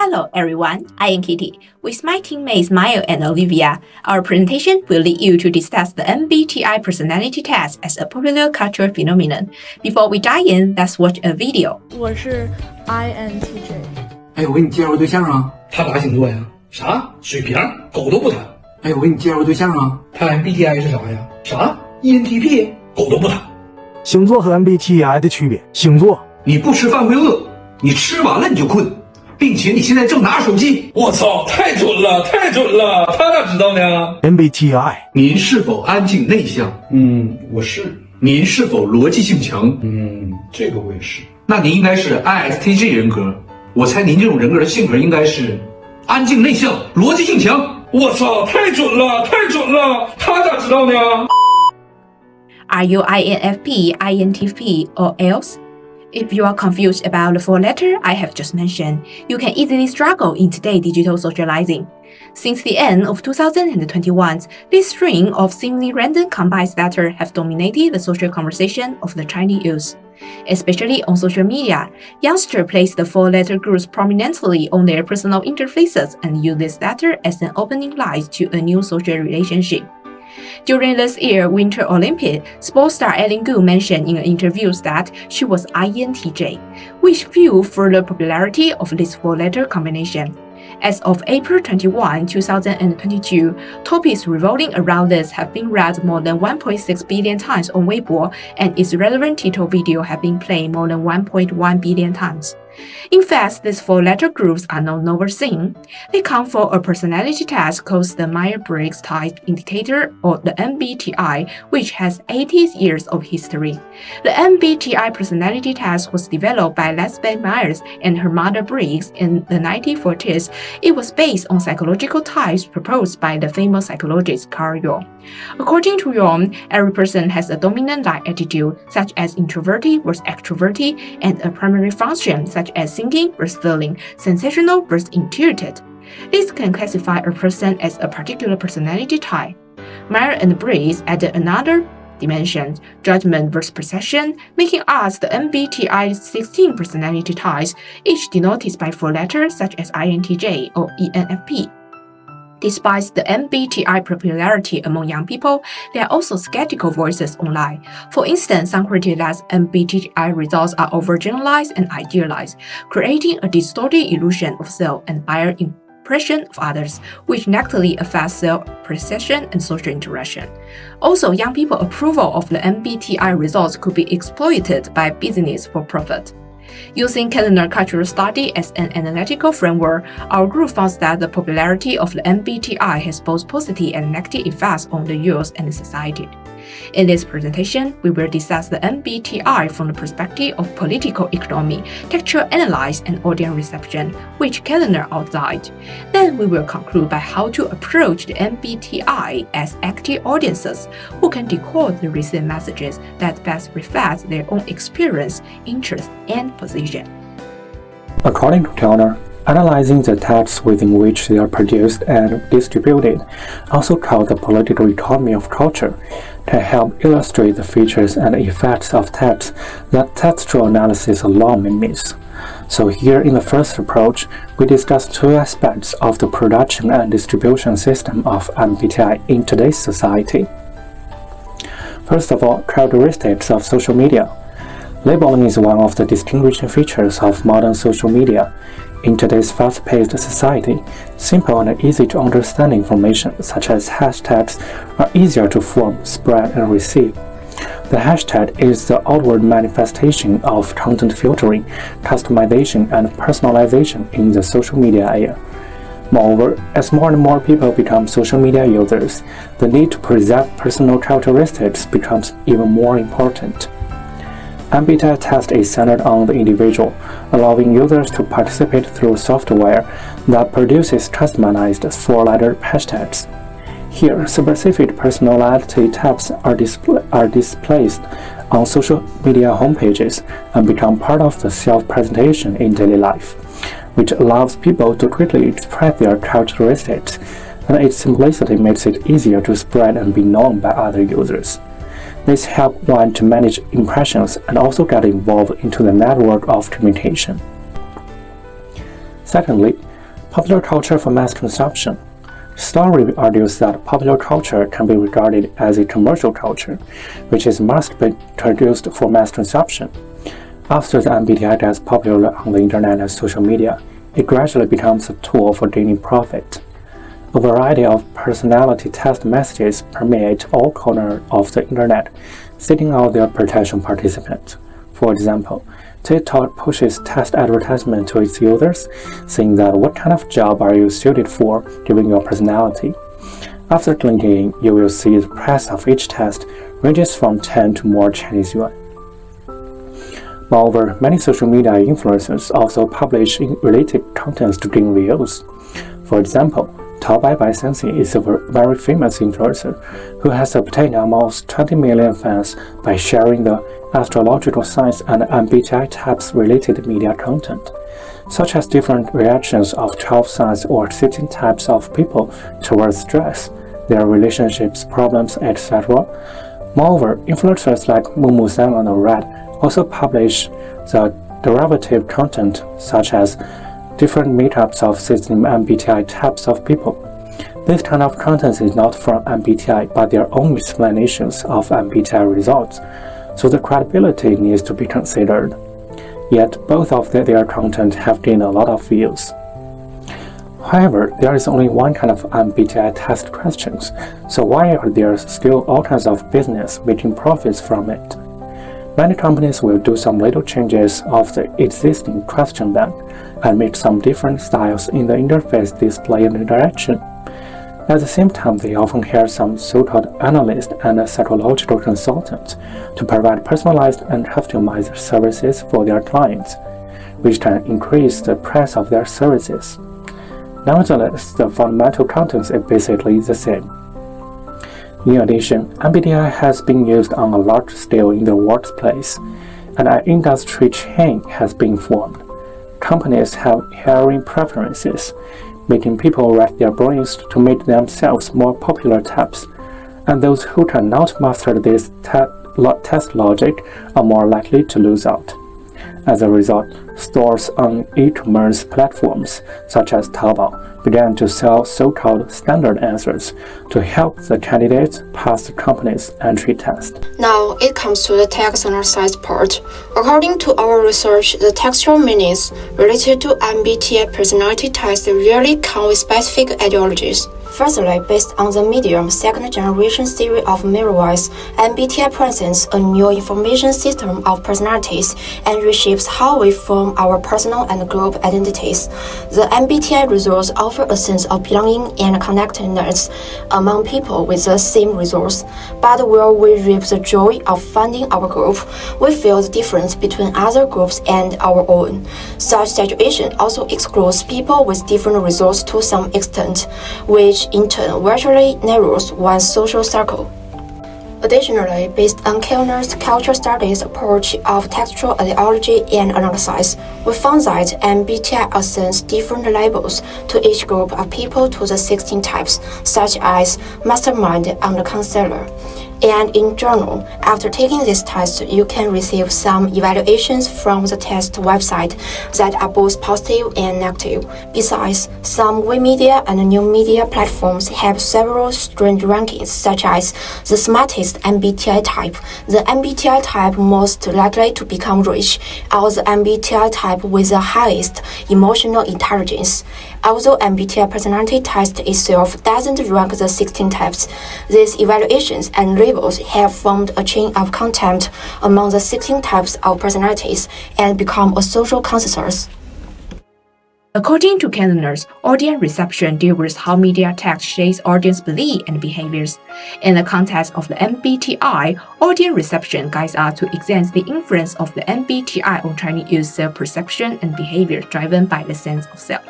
Hello everyone, I am Kitty. With my teammates Maya and Olivia, our presentation will lead you to discuss the MBTI personality test as a popular cultural phenomenon. Before we dive in, let's watch a video. 我是 INTJ。哎，我给你介绍个对象啊。他啥星座呀？啥？水瓶，狗都不谈。哎，我给你介绍个对象啊。他 MBTI 是啥呀？啥 ？ENTP，狗都不谈。星座和 MBTI 的区别，星座你不吃饭会饿，你吃完了你就困，并且你现在正拿手机。我操，太准了，太准了！他咋知道呢 ？MBTI， 您是否安静内向？我是。您是否逻辑性强？这个我也是。那您应该是 ISTJ 人格。我猜您这种人格的性格应该是安静内向，逻辑性强。我操，太准了，太准了！他咋知道呢？ Are you INFP, INTP, or else? If you are confused about the four letters I have just mentioned, you can easily struggle in today's digital socializing. Since the end of 2021, this string of seemingly random combined letters have dominated the social conversation of the Chinese youth. Especially on social media, youngsters place the four-letter groups prominently on their personal interfaces and use this letter as an opening line to a new social relationship. During this year's Winter Olympics, sports star Ellen Gu mentioned in an interview that she was INTJ, which fueled further popularity of this four-letter combination. As of April 21, 2022, topics revolving around this have been read more than 1.6 billion times on Weibo, and its relevant title video have been played more than 1.1 billion times. In fact, these four-letter groups are no novel thing. They come from a personality test called the Myers-Briggs Type Indicator, or the MBTI, which has 80 years of history. The MBTI personality test was developed by Elizabeth Myers and her mother Briggs in the 1940s. It was based on psychological types proposed by the famous psychologist Carl Jung. According to Jung, every person has a dominant-like attitude, such as introverted versus extroverted, and a primary function, such as thinking versus feeling, sensational versus intuitive. This can classify a person as a particular personality type. Meyer and Briggs added another dimension, judgment versus perception, making us the MBTI 16 personality types, each denoted by four letters such as INTJ or ENFP. Despite the MBTI popularity among young people, there are also skeptical voices online. For instance, some criticize MBTI results are overgeneralized and idealized, creating a distorted illusion of self and higher impression of others, which negatively affects self-perception and social interaction. Also, young people's approval of the MBTI results could be exploited by business for profit. Using calendar cultural study as an analytical framework, our group found that the popularity of the MBTI has both positive and negative effects on the youth and society. In this presentation, we will discuss the MBTI from the perspective of political economy, textual analysis, and audience reception, which calendar outlined. Then we will conclude by how to approach the MBTI as active audiences who can decode the recent messages that best reflect their own experience, interest, and position. According to Kellner, analyzing the texts within which they are produced and distributed, also called the political economy of culture, can help illustrate the features and effects of texts that textual analysis alone may miss. So here in the first approach, we discuss two aspects of the production and distribution system of MBTI in today's society. First of all, characteristics of social media. Labeling is one of the distinguishing features of modern social media. In today's fast-paced society, simple and easy-to-understand information such as hashtags are easier to form, spread, and receive. The hashtag is the outward manifestation of content filtering, customization, and personalization in the social media era. Moreover, as more and more people become social media users, the need to preserve personal characteristics becomes even more important. MBTI test is centered on the individual, allowing users to participate through software that produces customized four-letter hashtags. Here, specific personality types are displayed on social media homepages and become part of the self-presentation in daily life, which allows people to quickly express their characteristics, and its simplicity makes it easier to spread and be known by other users. This helps one to manage impressions and also get involved into the network of communication. Secondly, Popular culture for mass consumption. Story argues that popular culture can be regarded as a commercial culture, which is mass-produced for mass consumption. After the MBTI gets popular on the internet and social media, it gradually becomes a tool for gaining profit. A variety of personality test messages permeate all corners of the internet, seeking out their potential participants. For example, TikTok pushes test advertisement to its users, saying that what kind of job are you suited for given your personality. After clicking in, you will see the price of each test ranges from 10 to more Chinese yuan. Moreover, many social media influencers also publish related contents to gain views. For example, Taobai Sensei is a very famous influencer who has obtained almost 20 million fans by sharing the astrological signs and MBTI types related media content, such as different reactions of 12 signs or 16 types of people towards stress, their relationships, problems, etc. Moreover, influencers like Mumu-san and Red also publish the derivative content, such as different meetups of 16 MBTI types of people. This kind of content is not from MBTI, but their own explanations of MBTI results, so the credibility needs to be considered. Yet, both of their content have gained a lot of views. However, there is only one kind of MBTI test questions, so why are there still all kinds of business making profits from it? Many companies will do some little changes of the existing question bank and make some different styles in the interface display and direction. At the same time, they often hire some so-called analyst and psychological consultants to provide personalized and customized services for their clients, which can increase the price of their services. Nevertheless, the fundamental content is basically the same. In addition, MBTI has been used on a large scale in the workplace, and an industry chain has been formed. Companies have hiring preferences, making people rack their brains to make themselves more popular types, and those who cannot master this test logic are more likely to lose out. As a result, stores on e-commerce platforms such as Taobao began to sell so-called standard answers to help the candidates pass the company's entry test. Now it comes to the text analysis part. According to our research, the textual meanings related to MBTI personality test really come with specific ideologies. Firstly, based on the medium second-generation theory of mirror-wise, MBTI presents a new information system of personalities and reshapes how we form our personal and group identities. The MBTI results offer a sense of belonging and connectedness among people with the same results. But where we reap the joy of finding our group, we feel the difference between other groups and our own. Such situation also excludes people with different results to some extent, which in turn virtually narrows one's social circle. Additionally, based on Kellner's cultural studies approach of textual ideology and analysis, we found that MBTI assigns different labels to each group of people to the 16 types, such as mastermind and counselor. And in general, after taking this test, you can receive some evaluations from the test website that are both positive and negative. Besides, some Wikimedia and new media platforms have several strange rankings, such as the smartest MBTI type, the MBTI type most likely to become rich, or the MBTI type with the highest emotional intelligence. Although MBTI personality test itself doesn't rank the 16 types, these evaluations and labels have formed a chain of contempt among the 16 types of personalities and become a social consensus. According to Kellner's, audience reception deals with how media text shapes audience beliefs and behaviors. In the context of the MBTI, audience reception guides us to examine the influence of the MBTI on Chinese user perception and behavior driven by the sense of self.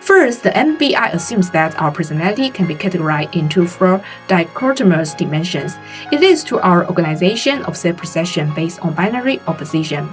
First, the MBTI assumes that our personality can be categorized into 4 dichotomous dimensions. It leads to our organization of self-perception based on binary opposition.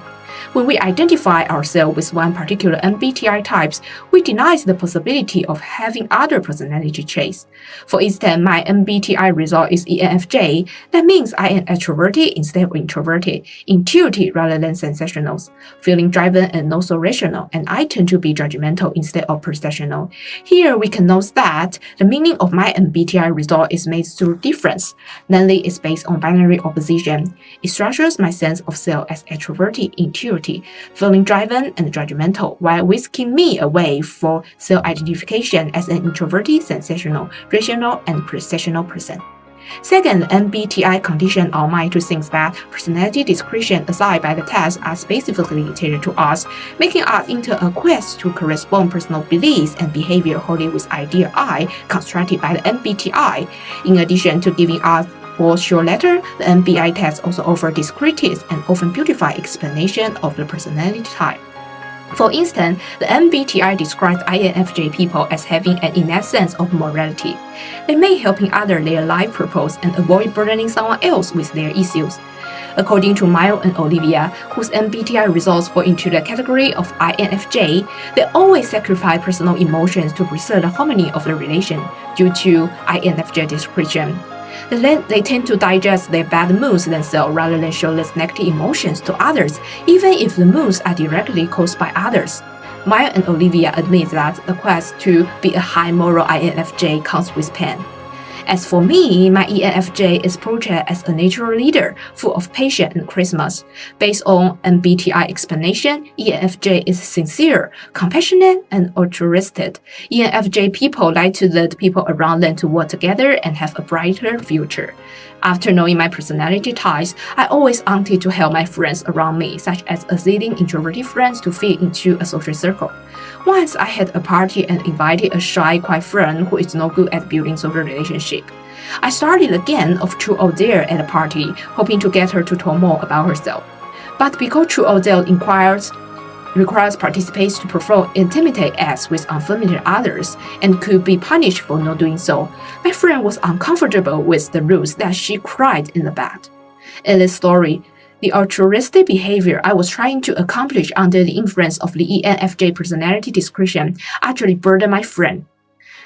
When we identify ourselves with one particular MBTI type, we deny the possibility of having other personality traits. For instance, my MBTI result is ENFJ. That means I am extroverted instead of introverted, intuitive rather than sensational, feeling driven and not so rational, and I tend to be judgmental instead of perceptional. Here we can note that the meaning of my MBTI result is made through difference, namely it's based on binary opposition. It structures my sense of self as extroverted, intuitive, feeling driven and judgmental, while whisking me away for self-identification as an introverted, sensational, rational, and perceptional person. Second, MBTI condition our mind to think that personality description assigned by the test are specifically tailored to us, making us into a quest to correspond personal beliefs and behavior wholly with ideal I constructed by the MBTI. In addition to giving us both short letter, the MBTI test also offers descriptive and often beautified explanation of the personality type. For instance, the MBTI describes INFJ people as having an innate sense of morality. They may help others their life purpose and avoid burdening someone else with their issues. According to Maya and Olivia, whose MBTI results fall into the category of INFJ, they always sacrifice personal emotions to preserve the harmony of the relation due to INFJ description. They tend to digest their bad moods themselves rather than show less negative emotions to others, even if the moods are directly caused by others. Maya and Olivia admit that the quest to be a high moral INFJ comes with pain. As for me, my ENFJ is portrayed as a natural leader, full of patience and charisma. Based on MBTI explanation, ENFJ is sincere, compassionate, and altruistic. ENFJ people like to lead people around them to work together and have a brighter future. After knowing my personality types, I always wanted to help my friends around me, such as assisting introverted friends to fit into a social circle. Once I had a party and invited a shy, quiet friend who is no good at building social relationships. I started a gang of True or Dare at the party, hoping to get her to talk more about herself. But because True or Dare requires participants to perform intimidate acts with unfamiliar others and could be punished for not doing so, my friend was uncomfortable with the rules that she cried in the bed. In this story, the altruistic behavior I was trying to accomplish under the influence of the ENFJ personality description actually burdened my friend.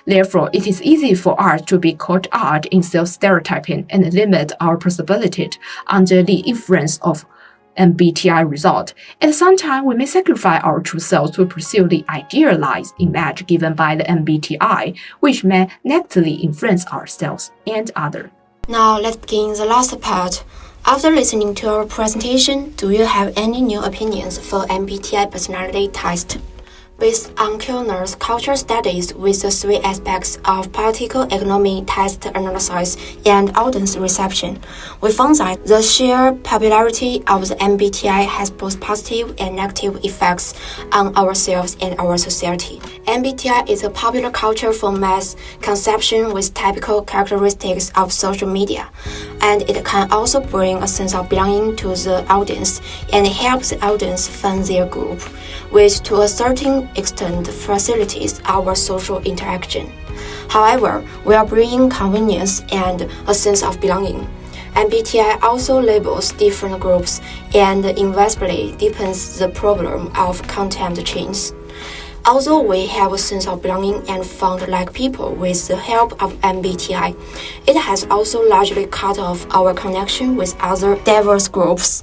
Therefore, it is easy for us to be caught out in self-stereotyping and limit our possibilities under the influence of MBTI result. At the same time, we may sacrifice our true selves to pursue the idealized image given by the MBTI, which may negatively influence ourselves and others. Now let's begin the last part. After listening to our presentation, do you have any new opinions for MBTI personality test? Based on Kellner's cultural studies with the three aspects of political economy test analysis and audience reception, we found that the sheer popularity of the MBTI has both positive and negative effects on ourselves and our society. MBTI is a popular culture for mass consumption with typical characteristics of social media, and it can also bring a sense of belonging to the audience and help the audience find their group, which to a certain extent facilitates our social interaction. However, while bringing convenience and a sense of belonging, MBTI also labels different groups and inevitably deepens the problem of content chains. Although we have a sense of belonging and found like people with the help of MBTI, it has also largely cut off our connection with other diverse groups.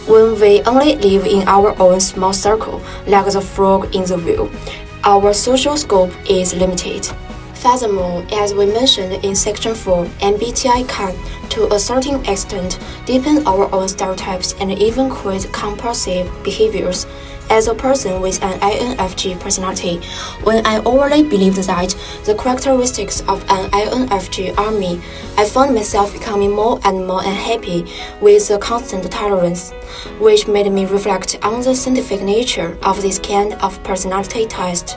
When we only live in our own small circle, like the frog in the wheel, our social scope is limited. Furthermore, as we mentioned in Section 4, MBTI can, to a certain extent, deepen our own stereotypes and even create compulsive behaviors. As a person with an INFJ personality, when I overly believed that the characteristics of an INFJ are me, I found myself becoming more and more unhappy with the constant tolerance, which made me reflect on the scientific nature of this kind of personality test.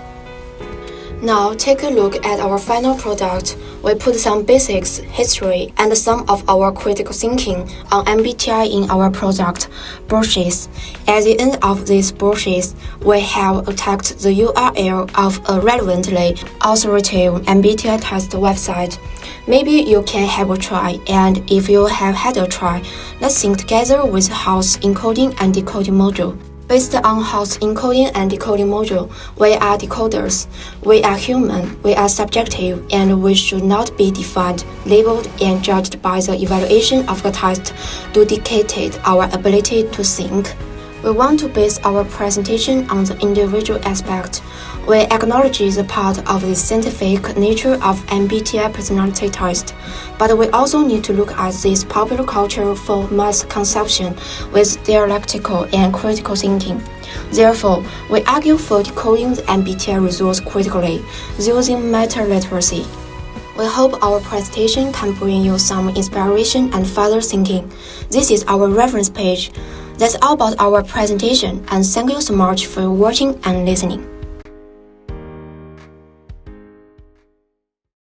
Now take a look at our final product. We put some basics, history, and some of our critical thinking on MBTI in our product brochures. At the end of these brochures, we have attached the URL of a relevantly authoritative MBTI test website. Maybe you can have a try, and if you have had a try, let's think together with House encoding and decoding module. Based on Hall's encoding and decoding module, we are decoders. We are human, we are subjective, and we should not be defined, labeled, and judged by the evaluation of the test to dictate our ability to think. We want to base our presentation on the individual aspect. We acknowledge the part of the scientific nature of MBTI personality test, but we also need to look at this popular culture for mass consumption with dialectical and critical thinking. Therefore, we argue for decoding the MBTI results critically, using meta-literacy. We hope our presentation can bring you some inspiration and further thinking. This is our reference page. That's all about our presentation, and thank you so much for watching and listening.